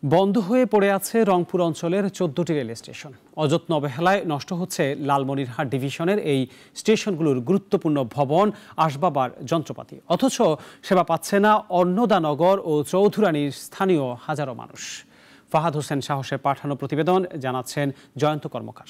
বন্ধ হয়ে পড়ে আছে রংপুর অঞ্চলের ১৪টি রেল স্টেশন। অযত্ন অবহেলায় নষ্ট হচ্ছে লালমনিরহাট ডিভিশনের এই স্টেশনগুলোর গুরুত্বপূর্ণ ভবন, আসবাব আর যন্ত্রপাতি। অথচ সেবা পাচ্ছে না অন্নদানগর ও চৌধুরানীর স্থানীয় হাজারো মানুষ। ফাহাদ হোসেন সাহসের পাঠানো প্রতিবেদন জানাচ্ছেন জয়ন্ত কর্মকার।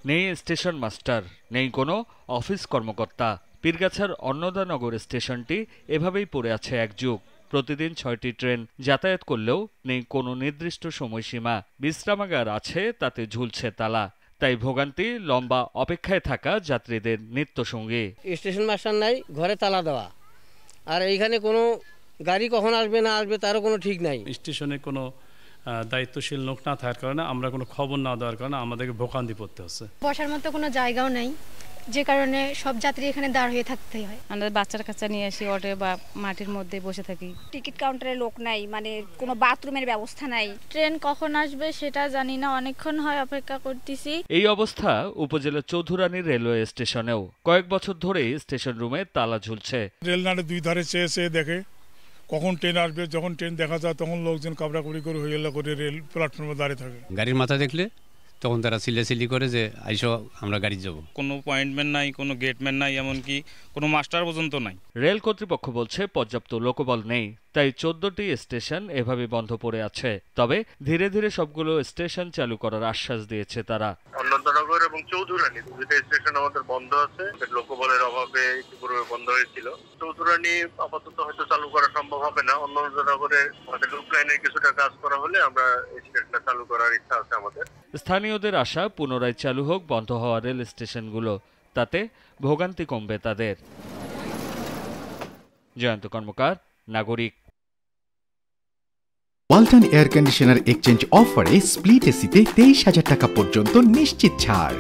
নেই স্টেশন মাস্টার, নেই কোনো অফিস কর্মকর্তা। পীরগাছার অন্নদানগর স্টেশনটি এভাবেই পড়ে আছে এক যুগ। প্রতিদিন ৬টি ট্রেন যাতায়াত করলেও নেই কোনো নির্দিষ্ট সময়সীমা। বিশ্রামাগার আছে, তাতে ঝুলছে তালা। তাই ভোগান্তি লম্বা অপেক্ষায় থাকা যাত্রীদের নিত্যসঙ্গী। স্টেশন মাস্টার নাই, ঘরে তালা দেওয়া, আর এইখানে কোনো গাড়ি কখন আসবে না আসবে তারও কোনো ঠিক নাই। স্টেশনে কোনো দায়িত্বশীল লোক না থাকার কারণে, আমরা কোনো খবর না দেওয়ার কারণে আমাদেরকে ভোগান্তি পড়তে হচ্ছে। বসার মতো কোনো জায়গাও নাই, যে কারণে সব যাত্রী এখানে দাঁড় হয়ে থাকতে হয়। আমরা বাচ্চার কাছে নিয়ে আসি অটো বা মাটির মধ্যে বসে থাকি। টিকিট কাউন্টারে লোক নাই, মানে কোনো বাথরুমের ব্যবস্থা নাই। ট্রেন কখন আসবে সেটা জানি না, অনেকক্ষণ হয় অপেক্ষা করতেছি। এই অবস্থা উপজেলার চৌধুরানী রেলওয়ে স্টেশনেও। কয়েক বছর ধরেই স্টেশন রুমে তালা ঝুলছে। রেললাইনের দুই ধারে চেয়ে দেখে কখন ট্রেন আসবে। যখন ট্রেন দেখা যায় তখন লোকজন কাবড়াকুড়ি করে হইয়া করে রেল প্ল্যাটফর্মে দাঁড়িয়ে থাকে। গাড়ির মাথা দেখলে তখন তারা সিলেসিলি করে যে আইসো আমরা গাড়ি যাব। কোনো অ্যাপয়েন্টমেন্ট নাই, কোনো গেটম্যান নাই, এমনকি কোনো মাস্টার পর্যন্ত নাই। রেল কর্তৃপক্ষ বলছে পর্যাপ্ত লোকবল নেই, তাই ১৪টি স্টেশন এভাবে বন্ধ পড়ে আছে। তবে ধীরে ধীরে সবগুলো স্টেশন চালু করার আশ্বাস দিয়েছে তারা। অন্নদানগর এবং চৌধুরানী দুটো স্টেশন আমাদের বন্ধ আছে, লোকবলের অভাবে ইতিপূর্বে বন্ধ হয়েছিল। চৌধুরানী আপাতত হয়তো চালু করা সম্ভব হবে না। অন্নদানগরে আমাদের লুপ লাইনের কিছুটা কাজ করা হলে আমরা এই স্টেশনটা চালু করার ইচ্ছা আছে আমাদের। স্থানীয়দের আশা পুনরায় চালু হোক বন্ধ হওয়া রেল স্টেশনগুলো, তাতে ভোগান্তি কমবে তাদের। জয়ন্ত কর্মকার, নাগরিক। ওয়ালটন এয়ার কন্ডিশনার এক্সচেঞ্জ অফারে স্প্লিট এসিতে ২৩,০০০ টাকা পর্যন্ত নিশ্চিত ছাড়।